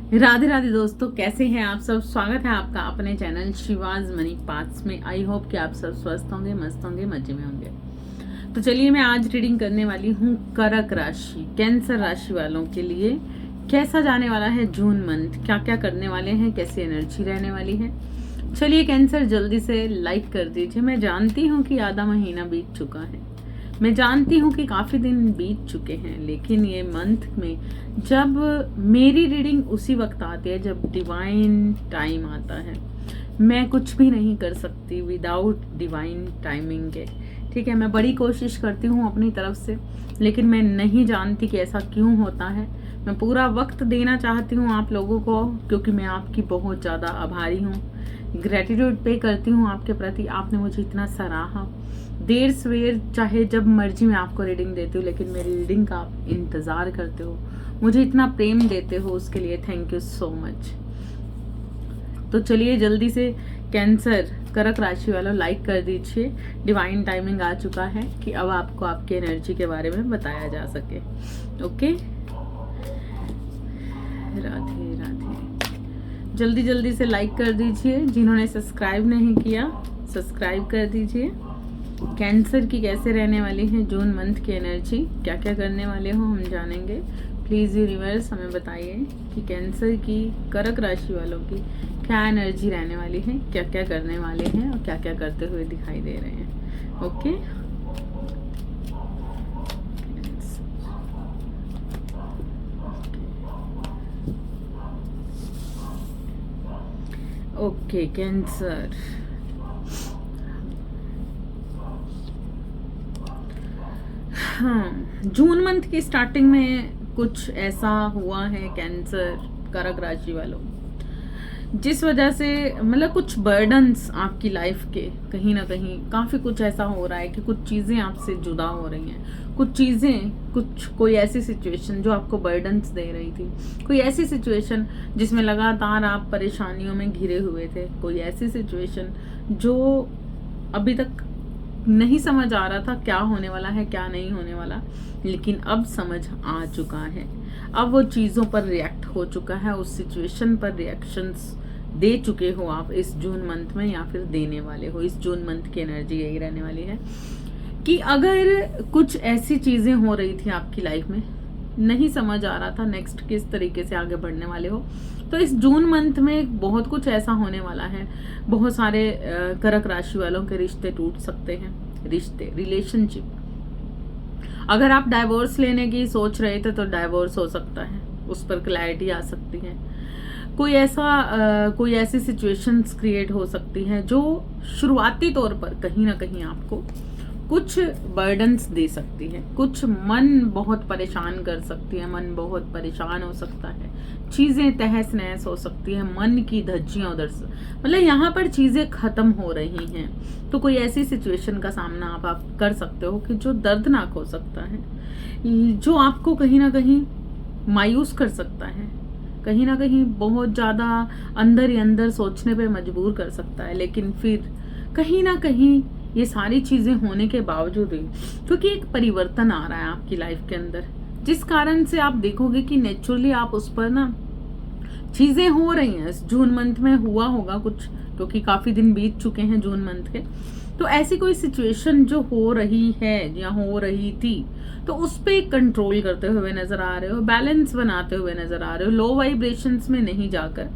राधे राधे दोस्तों, कैसे हैं आप सब। स्वागत है आपका अपने चैनल शिवाज मनी पाथ्स में। आई होप कि आप सब स्वस्थ होंगे, मस्त होंगे, मजे में होंगे। तो चलिए, मैं आज रीडिंग करने वाली हूँ कर्क राशि, कैंसर राशि वालों के लिए कैसा जाने वाला है जून मंथ, क्या क्या करने वाले हैं, कैसी एनर्जी रहने वाली है। चलिए कैंसर, जल्दी से लाइक कर दीजिए। मैं जानती हूँ कि आधा महीना बीत चुका है, मैं जानती हूँ कि काफ़ी दिन बीत चुके हैं, लेकिन ये मंथ में जब मेरी रीडिंग उसी वक्त आती है जब डिवाइन टाइम आता है। मैं कुछ भी नहीं कर सकती विदाउट डिवाइन टाइमिंग के। ठीक है, मैं बड़ी कोशिश करती हूँ अपनी तरफ से, लेकिन मैं नहीं जानती कि ऐसा क्यों होता है। मैं पूरा वक्त देना चाहती हूँ आप लोगों को, क्योंकि मैं आपकी बहुत ज़्यादा आभारी हूँ, ग्रेटिट्यूड पे करती हूँ आपके प्रति। आपने मुझे इतना सराहा, देर सवेर चाहे जब मर्जी मैं आपको रीडिंग देती हूँ, लेकिन मेरी रीडिंग का आप इंतज़ार करते हो, मुझे इतना प्रेम देते हो, उसके लिए थैंक यू सो मच। तो चलिए जल्दी से कैंसर कर्क राशि वालों लाइक कर दीजिए। डिवाइन टाइमिंग आ चुका है कि अब आपको आपकी एनर्जी के बारे में बताया जा सके। ओके, राधे राधे। जल्दी जल्दी से लाइक कर दीजिए। जिन्होंने सब्सक्राइब नहीं किया, सब्सक्राइब कर दीजिए। कैंसर की कैसे रहने वाली है जून मंथ की एनर्जी, क्या क्या करने वाले हो हम जानेंगे। प्लीज़ यूनिवर्स हमें बताइए कि कैंसर की कर्क राशि वालों की क्या एनर्जी रहने वाली है, क्या क्या करने वाले हैं और क्या क्या करते हुए दिखाई दे रहे हैं। Okay, okay cancer. हाँ, जून मंथ की स्टार्टिंग में कुछ ऐसा हुआ है कैंसर कर्क राशि वालों, जिस वजह से मतलब कुछ बर्डन्स आपकी लाइफ के कहीं ना कहीं काफ़ी कुछ ऐसा हो रहा है कि कुछ चीज़ें आपसे जुदा हो रही हैं। कुछ चीज़ें, कोई ऐसी सिचुएशन जो आपको बर्डन्स दे रही थी, कोई ऐसी सिचुएशन जिसमें लगातार आप परेशानियों में घिरे हुए थे, कोई ऐसी सिचुएशन जो अभी तक नहीं समझ आ रहा था क्या होने वाला है क्या नहीं होने वाला, लेकिन अब समझ आ चुका है। अब वो चीज़ों पर रिएक्ट हो चुका है, उस सिचुएशन पर रिएक्शंस दे चुके हो आप इस जून मंथ में, या फिर देने वाले हो। इस जून मंथ की एनर्जी यही रहने वाली है कि अगर कुछ ऐसी चीज़ें हो रही थी आपकी लाइफ में, नहीं समझ आ रहा था नेक्स्ट किस तरीके से आगे बढ़ने वाले हो, तो इस जून मंथ में बहुत कुछ ऐसा होने वाला है। बहुत सारे कर्क राशि वालों के रिश्ते टूट सकते हैं, रिश्ते, रिलेशनशिप। अगर आप डाइवोर्स लेने की सोच रहे थे तो डाइवोर्स हो सकता है, उस पर क्लैरिटी आ सकती है। कोई ऐसी सिचुएशंस क्रिएट हो सकती हैं जो शुरुआती तौर पर कहीं ना कहीं आपको कुछ बर्डन्स दे सकती है, कुछ मन बहुत परेशान कर सकती है, मन बहुत परेशान हो सकता है, चीज़ें तहस नहस हो सकती है, मन की धज्जियाँ उधर से, मतलब यहाँ पर चीज़ें ख़त्म हो रही हैं। तो कोई ऐसी सिचुएशन का सामना आप कर सकते हो कि जो दर्दनाक हो सकता है, जो आपको कहीं ना कहीं मायूस कर सकता है, कहीं ना कहीं बहुत ज़्यादा अंदर ही अंदर सोचने पे मजबूर कर सकता है। लेकिन फिर कहीं ना कहीं ये सारी चीज़ें होने के बावजूद भी, क्योंकि एक परिवर्तन आ रहा है आपकी लाइफ के अंदर, जिस कारण से आप देखोगे कि नेचुरली आप उस पर ना चीज़ें हो रही हैं। इस जून मंथ में हुआ होगा कुछ, क्योंकि काफ़ी दिन बीत चुके हैं जून मंथ के। तो ऐसी कोई सिचुएशन जो हो रही है या हो रही थी, तो उस पर कंट्रोल करते हुए नज़र आ रहे हो, बैलेंस बनाते हुए नज़र आ रहे हो, लो वाइब्रेशंस में नहीं जाकर।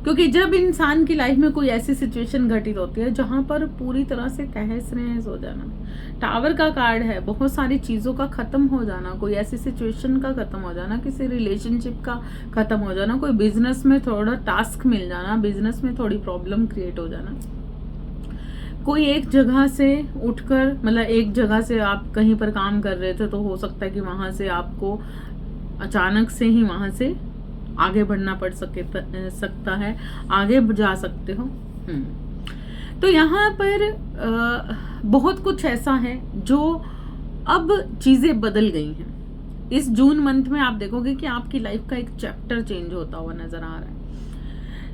क्योंकि जब इंसान की लाइफ में कोई ऐसी सिचुएशन घटित होती है जहाँ पर पूरी तरह से तहस नहस हो जाना, टावर का कार्ड है, बहुत सारी चीज़ों का ख़त्म हो जाना, कोई ऐसी सिचुएशन का ख़त्म हो जाना, किसी रिलेशनशिप का ख़त्म हो जाना, कोई बिजनेस में थोड़ा टास्क मिल जाना, बिजनेस में थोड़ी प्रॉब्लम क्रिएट हो जाना, कोई एक जगह से उठकर, मतलब एक जगह से आप कहीं पर काम कर रहे थे तो हो सकता है कि वहाँ से आपको अचानक से ही वहाँ से आगे बढ़ना पड़ सकता है, आगे जा सकते हो। तो यहाँ पर बहुत कुछ ऐसा है जो अब चीज़ें बदल गई हैं। इस जून मंथ में आप देखोगे कि आपकी लाइफ का एक चैप्टर चेंज होता हुआ नज़र आ रहा है।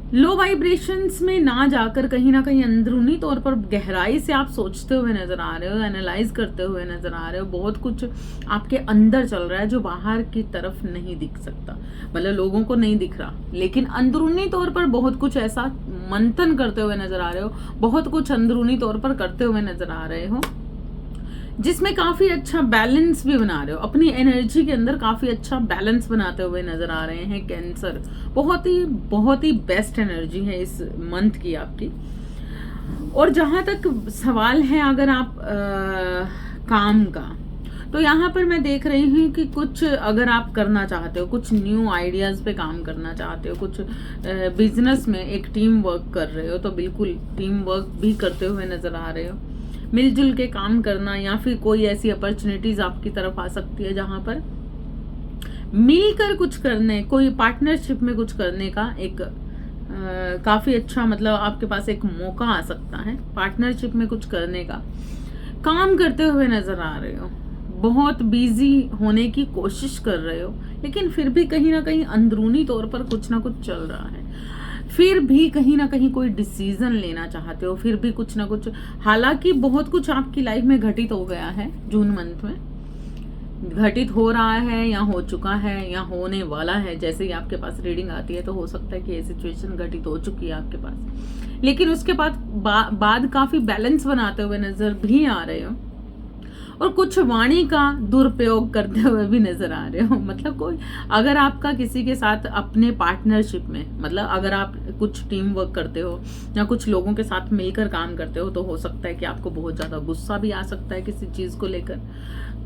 लो वाइब्रेशंस में ना जाकर कहीं ना कहीं अंदरूनी तौर पर गहराई से आप सोचते हुए नजर आ रहे हो, एनालाइज करते हुए नजर आ रहे हो। बहुत कुछ आपके अंदर चल रहा है जो बाहर की तरफ नहीं दिख सकता, मतलब लोगों को नहीं दिख रहा, लेकिन अंदरूनी तौर पर बहुत कुछ ऐसा मंथन करते हुए नजर आ रहे हो, बहुत कुछ अंदरूनी तौर पर करते हुए नजर आ रहे हो, जिसमें काफी अच्छा बैलेंस भी बना रहे हो। अपनी एनर्जी के अंदर काफी अच्छा बैलेंस बनाते हुए नजर आ रहे हैं कैंसर। बहुत ही बेस्ट एनर्जी है इस मंथ की आपकी। और जहां तक सवाल है अगर आप काम का, तो यहाँ पर मैं देख रही हूँ कि कुछ अगर आप करना चाहते हो, कुछ न्यू आइडियाज पे काम करना चाहते हो, कुछ बिजनेस में एक टीम वर्क कर रहे हो, तो बिल्कुल टीम वर्क भी करते हुए नजर आ रहे हो। मिलजुल के काम करना, या फिर कोई ऐसी अपॉर्चुनिटीज आपकी तरफ आ सकती है जहां पर मिलकर कुछ करने, कोई पार्टनरशिप में कुछ करने का एक काफी अच्छा, मतलब आपके पास एक मौका आ सकता है पार्टनरशिप में कुछ करने का। काम करते हुए नजर आ रहे हो, बहुत बिजी होने की कोशिश कर रहे हो, लेकिन फिर भी कहीं ना कहीं अंदरूनी तौर पर कुछ ना कुछ चल रहा है। फिर भी कहीं ना कहीं कोई डिसीजन लेना चाहते हो, फिर भी कुछ ना कुछ, हालांकि बहुत कुछ आपकी लाइफ में घटित हो गया है, जून मंथ में घटित हो रहा है या हो चुका है या होने वाला है। जैसे ही आपके पास रीडिंग आती है तो हो सकता है कि ये सिचुएशन घटित हो चुकी है आपके पास, लेकिन उसके बाद काफी बैलेंस बनाते हुए नजर भी आ रहे हो, और कुछ वाणी का दुरुपयोग करते हुए भी नजर आ रहे हो। मतलब कोई, अगर आपका किसी के साथ अपने पार्टनरशिप में, मतलब अगर आप कुछ टीम वर्क करते हो या कुछ लोगों के साथ मिलकर काम करते हो, तो हो सकता है कि आपको बहुत ज्यादा गुस्सा भी आ सकता है किसी चीज को लेकर,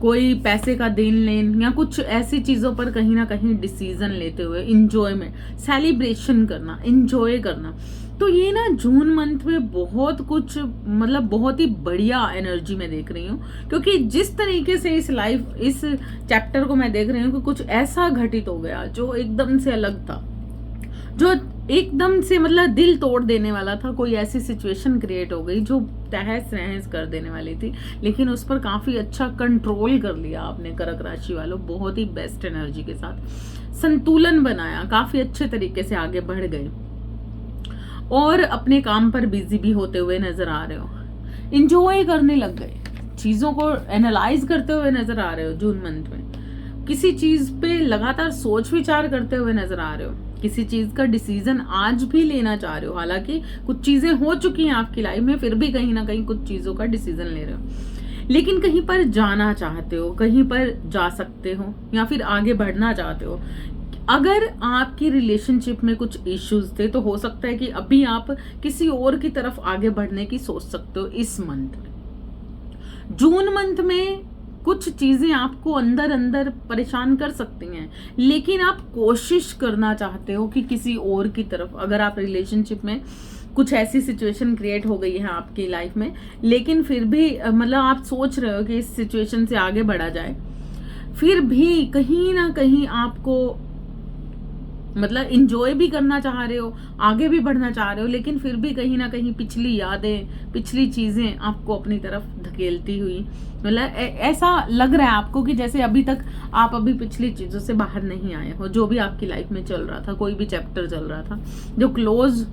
कोई पैसे का देन लेन या कुछ ऐसी चीजों पर कहीं ना कहीं डिसीजन लेते हुए, इंजॉयमेंट, सेलिब्रेशन करना, इंजॉय करना। तो ये ना जून मंथ में बहुत कुछ, मतलब बहुत ही बढ़िया एनर्जी में देख रही हूँ, क्योंकि जिस तरीके से इस चैप्टर को मैं देख रही हूँ कि कुछ ऐसा घटित हो गया जो एकदम से अलग था, जो एकदम से मतलब दिल तोड़ देने वाला था। कोई ऐसी सिचुएशन क्रिएट हो गई जो तहस नहस कर देने वाली थी, लेकिन उस पर काफी अच्छा कंट्रोल कर लिया आपने कर्क राशि वालों। बहुत ही बेस्ट एनर्जी के साथ संतुलन बनाया, काफी अच्छे तरीके से आगे बढ़ गए और अपने काम पर बिजी भी होते हुए नजर आ रहे हो। इंजॉय करने लग गए, चीजों को एनालाइज करते हुए नजर आ रहे हो। जून मंथ में किसी चीज पे लगातार सोच विचार करते हुए नजर आ रहे हो, किसी चीज का डिसीजन आज भी लेना चाह रहे हो। हालांकि कुछ चीजें हो चुकी हैं आपकी लाइफ में, फिर भी कहीं ना कहीं कुछ चीजों का डिसीजन ले रहे हो, लेकिन कहीं पर जाना चाहते हो, कहीं पर जा सकते हो या फिर आगे बढ़ना चाहते हो। अगर आपकी रिलेशनशिप में कुछ इश्यूज थे तो हो सकता है कि अभी आप किसी और की तरफ आगे बढ़ने की सोच सकते हो। इस मंथ में, जून मंथ में कुछ चीजें आपको अंदर अंदर परेशान कर सकती हैं, लेकिन आप कोशिश करना चाहते हो कि किसी और की तरफ, अगर आप रिलेशनशिप में कुछ ऐसी सिचुएशन क्रिएट हो गई है आपकी लाइफ में, लेकिन फिर भी मतलब आप सोच रहे हो कि इस सिचुएशन से आगे बढ़ा जाए, फिर भी कहीं ना कहीं आपको मतलब इंजॉय भी करना चाह रहे हो, आगे भी बढ़ना चाह रहे हो, लेकिन फिर भी कहीं ना कहीं पिछली यादें, पिछली चीजें आपको अपनी तरफ धकेलती हुई, मतलब ऐसा लग रहा है आपको कि जैसे अभी तक आप अभी पिछली चीजों से बाहर नहीं आए हो। जो भी आपकी लाइफ में चल रहा था, कोई भी चैप्टर चल रहा था जो क्लोज,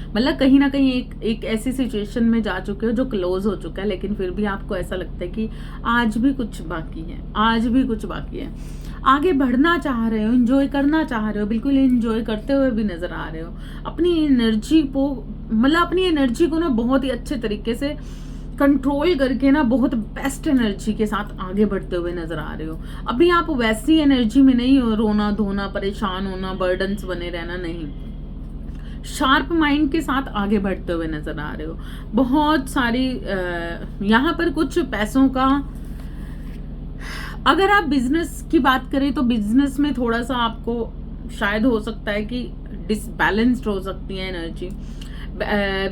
मतलब कहीं ना कहीं एक ऐसी सिचुएशन में जा चुके हो जो क्लोज हो चुका है, लेकिन फिर भी आपको ऐसा लगता है कि आज भी कुछ बाकी है, आज भी कुछ बाकी है। आगे बढ़ना चाह रहे हो, एंजॉय करना चाह रहे हो, बिल्कुल एंजॉय करते हुए भी नजर आ रहे हो। अपनी एनर्जी को, मतलब अपनी एनर्जी को ना बहुत ही अच्छे तरीके से कंट्रोल करके ना बहुत बेस्ट एनर्जी के साथ आगे बढ़ते हुए नजर आ रहे हो। अभी आप वैसी एनर्जी में नहीं हो, रोना धोना, परेशान होना, बर्डन्स बने रहना, नहीं, शार्प माइंड के साथ आगे बढ़ते हुए नजर आ रहे हो। बहुत सारी यहाँ पर कुछ पैसों का, अगर आप बिजनेस की बात करें तो बिजनेस में थोड़ा सा आपको शायद हो सकता है कि डिसबैलेंस्ड हो सकती है एनर्जी।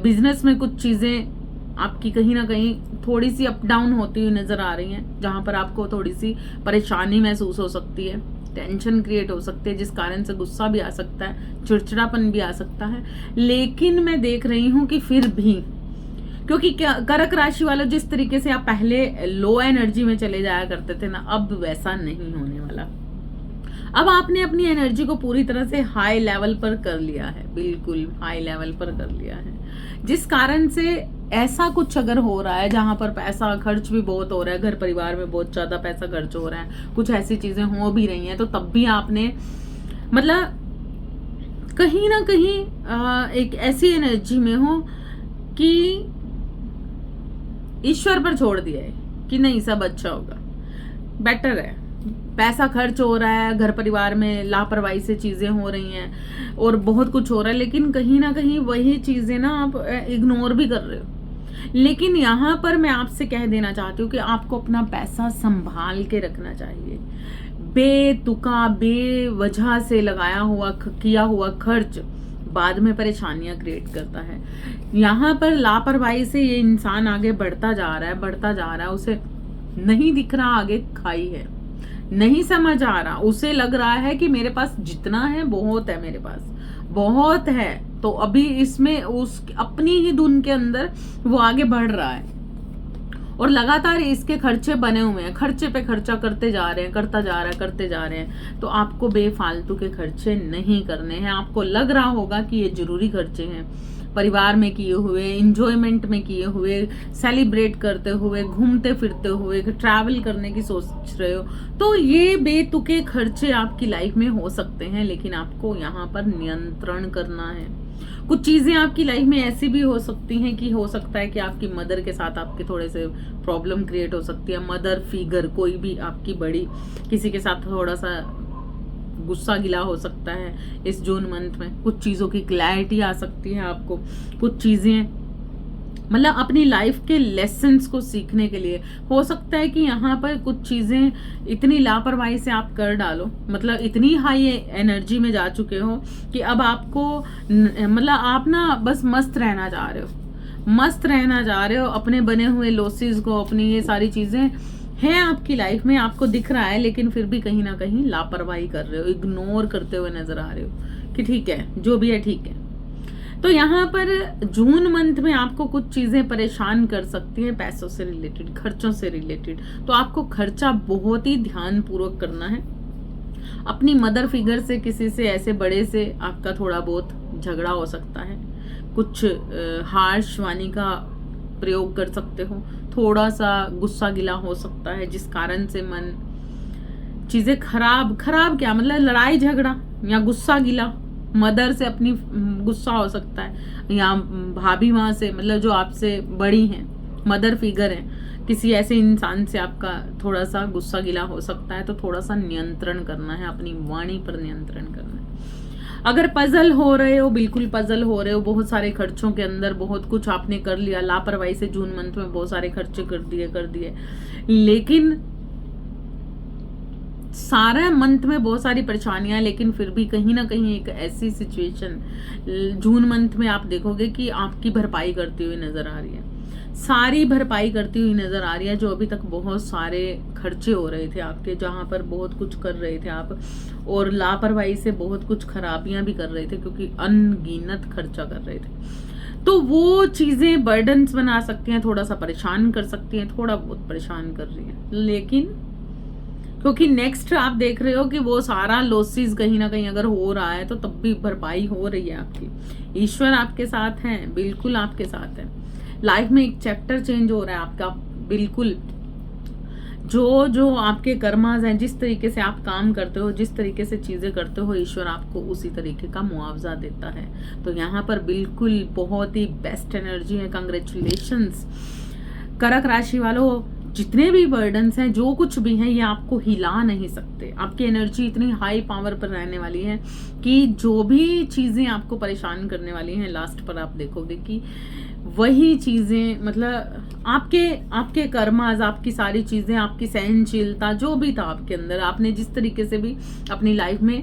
बिजनेस में कुछ चीजें आपकी कहीं ना कहीं थोड़ी सी अप डाउन होती हुई नजर आ रही हैं, जहां पर आपको थोड़ी सी परेशानी महसूस हो सकती है, टेंशन क्रिएट हो सकती है, जिस कारण से गुस्सा भी आ सकता है, चिड़चिड़ापन भी आ सकता है। लेकिन मैं देख रही हूं कि फिर भी, क्योंकि कर्क राशि वालों, जिस तरीके से आप पहले लो एनर्जी में चले जाया करते थे ना, अब वैसा नहीं होने वाला। अब आपने अपनी एनर्जी को पूरी तरह से हाई लेवल पर कर लिया है, बिल्कुल हाई लेवल पर कर लिया है, जिस कारण से ऐसा कुछ अगर हो रहा है जहां पर पैसा खर्च भी बहुत हो रहा है, घर परिवार में बहुत ज्यादा पैसा खर्च हो रहा है, कुछ ऐसी चीजें हो भी रही हैं, तो तब भी आपने मतलब कहीं ना कहीं एक ऐसी एनर्जी में हो कि ईश्वर पर छोड़ दिया है कि नहीं सब अच्छा होगा, बेटर है। पैसा खर्च हो रहा है, घर परिवार में लापरवाही से चीजें हो रही हैं और बहुत कुछ हो रहा है, लेकिन कहीं ना कहीं वही चीजें ना आप इग्नोर भी कर रहे हो। लेकिन यहाँ पर मैं आपसे कह देना चाहती हूँ कि आपको अपना पैसा संभाल के रखना चाहिए। बेतुका बेवजह से लगाया हुआ किया हुआ खर्च बाद में परेशानियां क्रिएट करता है। यहाँ पर लापरवाही से ये इंसान आगे बढ़ता जा रहा है, उसे नहीं दिख रहा आगे खाई है, नहीं समझ आ रहा, उसे लग रहा है कि मेरे पास जितना है बहुत है, मेरे पास बहुत है, तो अभी इसमें उस अपनी ही धुन के अंदर वो आगे बढ़ रहा है और लगातार इसके खर्चे बने हुए हैं, खर्चे पे खर्चा करते जा रहे हैं, करते जा रहे हैं। तो आपको बेफालतू के खर्चे नहीं करने हैं। आपको लग रहा होगा कि ये जरूरी खर्चे हैं, परिवार में किए हुए, इंजॉयमेंट में किए हुए, सेलिब्रेट करते हुए, घूमते फिरते हुए, ट्रैवल करने की सोच रहे हो, तो ये बेतुके खर्चे आपकी लाइफ में हो सकते हैं, लेकिन आपको यहाँ पर नियंत्रण करना है। कुछ चीजें आपकी लाइफ में ऐसी भी हो सकती हैं कि हो सकता है कि आपकी मदर के साथ आपके थोड़े से प्रॉब्लम क्रिएट हो सकती है। मदर फिगर कोई भी आपकी बड़ी, किसी के साथ थोड़ा सा गुस्सा गिला हो सकता है। इस जून मंथ में कुछ चीजों की क्लैरिटी आ सकती है आपको, कुछ चीजें मतलब अपनी लाइफ के लेसन्स को सीखने के लिए। हो सकता है कि यहाँ पर कुछ चीजें इतनी लापरवाही से आप कर डालो, मतलब इतनी हाई एनर्जी में जा चुके हो कि अब आपको मतलब आप ना बस मस्त रहना चाह रहे हो, अपने बने हुए लॉसेस को, अपनी ये सारी चीजें हैं आपकी लाइफ में, आपको दिख रहा है, लेकिन फिर भी कहीं ना कहीं लापरवाही कर रहे हो, इग्नोर करते हुए नजर आ रहे हो कि ठीक है जो भी है ठीक है। तो यहाँ पर जून मंथ में आपको कुछ चीजें परेशान कर सकती हैं, पैसों से रिलेटेड, खर्चों से रिलेटेड। तो आपको खर्चा बहुत ही ध्यान पूर्वक करना है। अपनी मदर फिगर से, किसी से ऐसे बड़े से आपका थोड़ा बहुत झगड़ा हो सकता है, कुछ हार्श वाणी का प्रयोग कर सकते हो, थोड़ा सा गुस्सा गिला हो सकता है, जिस कारण से मन चीजें खराब क्या मतलब लड़ाई झगड़ा या गुस्सा गिला, मदर से अपनी गुस्सा हो सकता है, या भाभी माँ से, मतलब जो आपसे बड़ी हैं, मदर फिगर है, किसी ऐसे इंसान से आपका थोड़ा सा गुस्सा गिला हो सकता है। तो थोड़ा सा नियंत्रण करना है, अपनी वाणी पर नियंत्रण करना है। अगर पजल हो रहे हो, बिल्कुल पजल हो रहे हो, बहुत सारे खर्चों के अंदर बहुत कुछ आपने कर लिया, लापरवाही से जून मंथ में बहुत सारे खर्चे कर दिए, लेकिन सारा मंथ में बहुत सारी परेशानियां, लेकिन फिर भी कहीं ना कहीं एक ऐसी सिचुएशन जून मंथ में आप देखोगे कि आपकी भरपाई करती हुई नजर आ रही है, सारी भरपाई करती हुई नजर आ रही है। जो अभी तक बहुत सारे खर्चे हो रहे थे आपके, जहां पर बहुत कुछ कर रहे थे आप और लापरवाही से बहुत कुछ खराबियां भी कर रहे थे, क्योंकि अनगिनत खर्चा कर रहे थे, तो वो चीजें बर्डन्स बना सकती हैं, थोड़ा सा परेशान कर सकती हैं, थोड़ा बहुत परेशान कर रही हैं। लेकिन क्योंकि नेक्स्ट आप देख रहे हो कि वो सारा लॉसेस कहीं ना कहीं अगर हो रहा है, तो तब भी भरपाई हो रही है आपकी। ईश्वर आपके साथ हैं, बिल्कुल आपके साथ है। लाइफ में एक चैप्टर चेंज हो रहा है आपका, बिल्कुल। जो आपके कर्मास हैं, जिस तरीके से आप काम करते हो, जिस तरीके से चीजें करते हो, ईश्वर आपको उसी तरीके का मुआवजा देता है। तो यहाँ पर बिल्कुल बहुत ही बेस्ट एनर्जी है। कांग्रेचुलेशंस कर्क राशि वालों, जितने भी बर्डन्स हैं, जो कुछ भी है, ये आपको हिला नहीं सकते। आपकी एनर्जी इतनी हाई पावर पर रहने वाली है कि जो भी चीजें आपको परेशान करने वाली हैं, लास्ट पर आप देखोगे कि वही चीजें, मतलब आपके कर्मास, आपकी सारी चीजें, आपकी सहनशीलता, जो भी था आपके अंदर, आपने जिस तरीके से भी अपनी लाइफ में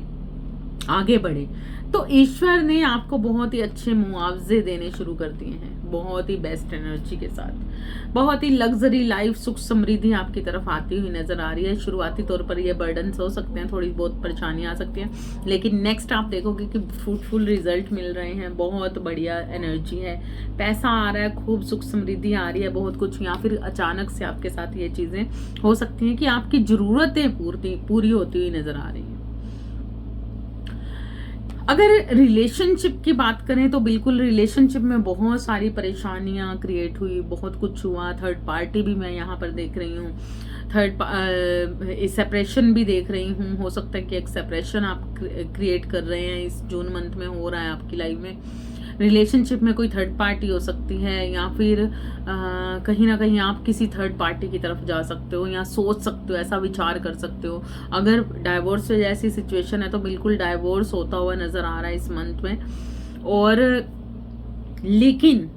आगे बढ़े, तो ईश्वर ने आपको बहुत ही अच्छे मुआवजे देने शुरू कर दिए हैं, बहुत ही बेस्ट एनर्जी के साथ। बहुत ही लग्जरी लाइफ, सुख समृद्धि आपकी तरफ आती हुई नजर आ रही है। शुरुआती तौर पर ये बर्डन्स हो सकते हैं, थोड़ी बहुत परेशानियां आ सकती हैं, लेकिन नेक्स्ट आप देखोगे कि फ्रूटफुल रिजल्ट मिल रहे हैं, बहुत बढ़िया एनर्जी है, पैसा आ रहा है, खूब सुख समृद्धि आ रही है, बहुत कुछ। या फिर अचानक से आपके साथ ये चीजें हो सकती हैं कि आपकी जरूरतें पूरी होती हुई नजर आ रही हैं। अगर रिलेशनशिप की बात करें तो बिल्कुल रिलेशनशिप में बहुत सारी परेशानियां क्रिएट हुई, बहुत कुछ हुआ। थर्ड पार्टी भी मैं यहाँ पर देख रही हूँ, सेपरेशन भी देख रही हूँ। हो सकता है कि एक सेपरेशन आप क्रिएट कर रहे हैं, इस जून मंथ में हो रहा है आपकी लाइफ में। रिलेशनशिप में कोई थर्ड पार्टी हो सकती है, या फिर कहीं ना कहीं आप किसी थर्ड पार्टी की तरफ जा सकते हो, या सोच सकते हो, ऐसा विचार कर सकते हो। अगर डाइवोर्स जैसी सिचुएशन है तो बिल्कुल डाइवोर्स होता हुआ नजर आ रहा है इस मंथ में। और लेकिन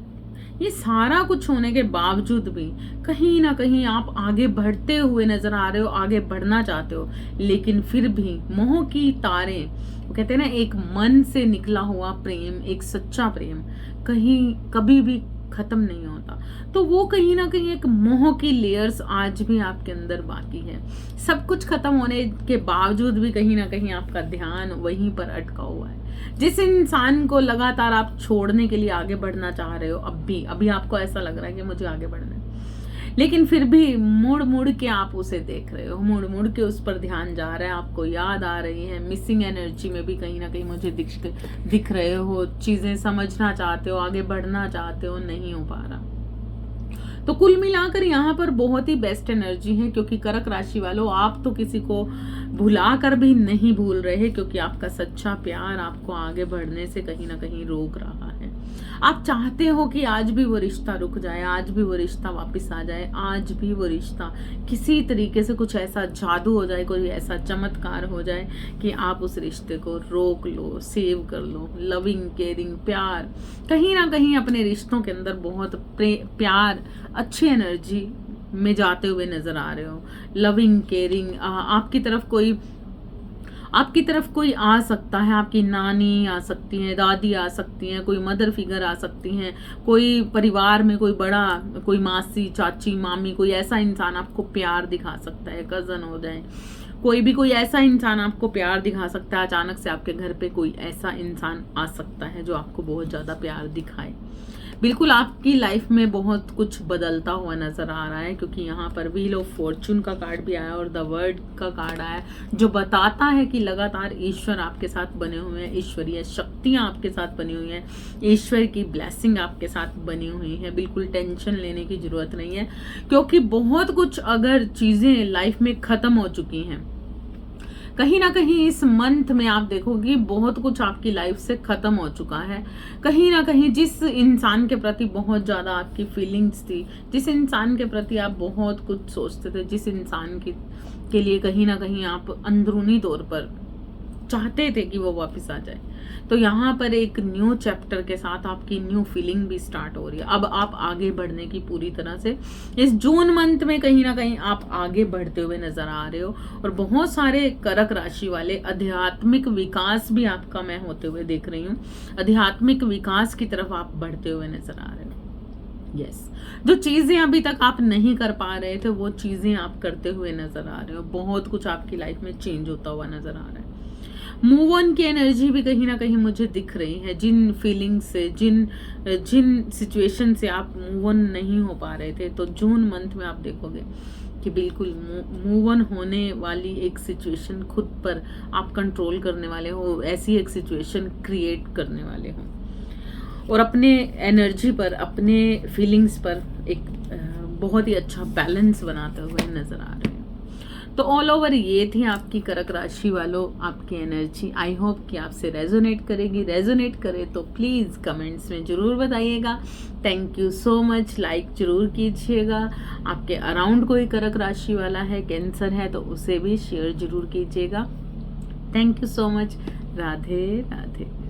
ये सारा कुछ होने के बावजूद भी कहीं ना कहीं आप आगे बढ़ते हुए नजर आ रहे हो, आगे बढ़ना चाहते हो, लेकिन फिर भी मोह की तारें, वो कहते हैं ना, एक मन से निकला हुआ प्रेम, एक सच्चा प्रेम कहीं कभी भी खत्म नहीं होता। तो वो कहीं ना कहीं एक मोह की लेयर्स आज भी आपके अंदर बाकी है। सब कुछ खत्म होने के बावजूद भी कहीं ना कहीं आपका ध्यान वहीं पर अटका हुआ है। जिस इंसान को लगातार आप छोड़ने के लिए आगे बढ़ना चाह रहे हो, अभी आपको ऐसा लग रहा है कि मुझे आगे बढ़ना है, लेकिन फिर भी मुड़ मुड़ के आप उसे देख रहे हो, मुड़ मुड़ के उस पर ध्यान जा रहा है, आपको याद आ रही है। मिसिंग एनर्जी में भी कहीं ना कहीं मुझे दिख रहे हो, चीजें समझना चाहते हो, आगे बढ़ना चाहते हो, नहीं हो पा रहा। तो कुल मिलाकर यहाँ पर बहुत ही बेस्ट एनर्जी है, क्योंकि कर्क राशि वालों, आप तो किसी को भुला कर भी नहीं भूल रहे, क्योंकि आपका सच्चा प्यार आपको आगे बढ़ने से कहीं ना कहीं रोक रहा है। आप चाहते हो कि आज भी वो रिश्ता रुक जाए, आज भी वो रिश्ता वापस आ जाए, आज भी वो रिश्ता किसी तरीके से कुछ ऐसा जादू हो जाए, कोई ऐसा चमत्कार हो जाए कि आप उस रिश्ते को रोक लो, सेव कर लो। लविंग, केयरिंग, प्यार, कहीं ना कहीं अपने रिश्तों के अंदर बहुत प्यार, अच्छी एनर्जी में जाते हुए नजर आ रहे हो। लविंग, केयरिंग, आपकी तरफ कोई आ सकता है, आपकी नानी आ सकती है, दादी आ सकती हैं, कोई मदर फिगर आ सकती हैं, कोई परिवार में कोई बड़ा, कोई मासी, चाची, मामी, कोई ऐसा इंसान आपको प्यार दिखा सकता है। कजन हो जाए, कोई ऐसा इंसान आपको प्यार दिखा सकता है। अचानक से आपके घर पे कोई ऐसा इंसान आ सकता है जो आपको बहुत ज्यादा प्यार दिखाए। बिल्कुल आपकी लाइफ में बहुत कुछ बदलता हुआ नजर आ रहा है, क्योंकि यहाँ पर व्हील ऑफ फॉर्चून का कार्ड भी आया और द वर्ड का कार्ड आया, जो बताता है कि लगातार ईश्वर आपके साथ बने हुए हैं, ईश्वरीय शक्तियां आपके साथ बनी हुई हैं, ईश्वर की ब्लेसिंग आपके साथ बनी हुई है। बिल्कुल टेंशन लेने की जरूरत नहीं है, क्योंकि बहुत कुछ अगर चीजें लाइफ में खत्म हो चुकी हैं, कहीं ना कहीं इस मंथ में आप देखोगे बहुत कुछ आपकी लाइफ से खत्म हो चुका है। कहीं ना कहीं जिस इंसान के प्रति बहुत ज्यादा आपकी फीलिंग्स थी, जिस इंसान के प्रति आप बहुत कुछ सोचते थे, जिस इंसान के लिए कहीं ना कहीं आप अंदरूनी तौर पर चाहते थे कि वो वापस आ जाए, तो यहाँ पर एक न्यू चैप्टर के साथ आपकी न्यू फीलिंग भी स्टार्ट हो रही है। अब आप आगे बढ़ने की पूरी तरह से इस जून मंथ में कहीं ना कहीं आप आगे बढ़ते हुए नजर आ रहे हो। और बहुत सारे कर्क राशि वाले आध्यात्मिक विकास भी आपका मैं होते हुए देख रही हूँ, आध्यात्मिक विकास की तरफ आप बढ़ते हुए नजर आ रहे हो। यस, जो चीजें अभी तक आप नहीं कर पा रहे थे वो चीजें आप करते हुए नजर आ रहे हो। बहुत कुछ आपकी लाइफ में चेंज होता हुआ नजर आ रहा है। मूव ऑन की एनर्जी भी कहीं ना कहीं मुझे दिख रही है। जिन फीलिंग से, जिन सिचुएशन से आप मूव ऑन नहीं हो पा रहे थे, तो जून मंथ में आप देखोगे कि बिल्कुल मूव ऑन होने वाली एक सिचुएशन खुद पर आप कंट्रोल करने वाले हो, ऐसी एक सिचुएशन क्रिएट करने वाले हो, और अपने एनर्जी पर, अपने फीलिंग्स पर एक बहुत ही अच्छा बैलेंस बनाते हुए नजर आ रहे हैं। तो ऑल ओवर ये थी आपकी कर्क राशि वालों आपकी एनर्जी। आई होप कि आपसे रेजोनेट करेगी। रेजोनेट करे तो प्लीज़ कमेंट्स में ज़रूर बताइएगा। Thank you so much. Like ज़रूर कीजिएगा। आपके अराउंड कोई कर्क राशि वाला है, कैंसर है, तो उसे भी शेयर ज़रूर कीजिएगा। Thank you so much. Radhe Radhe.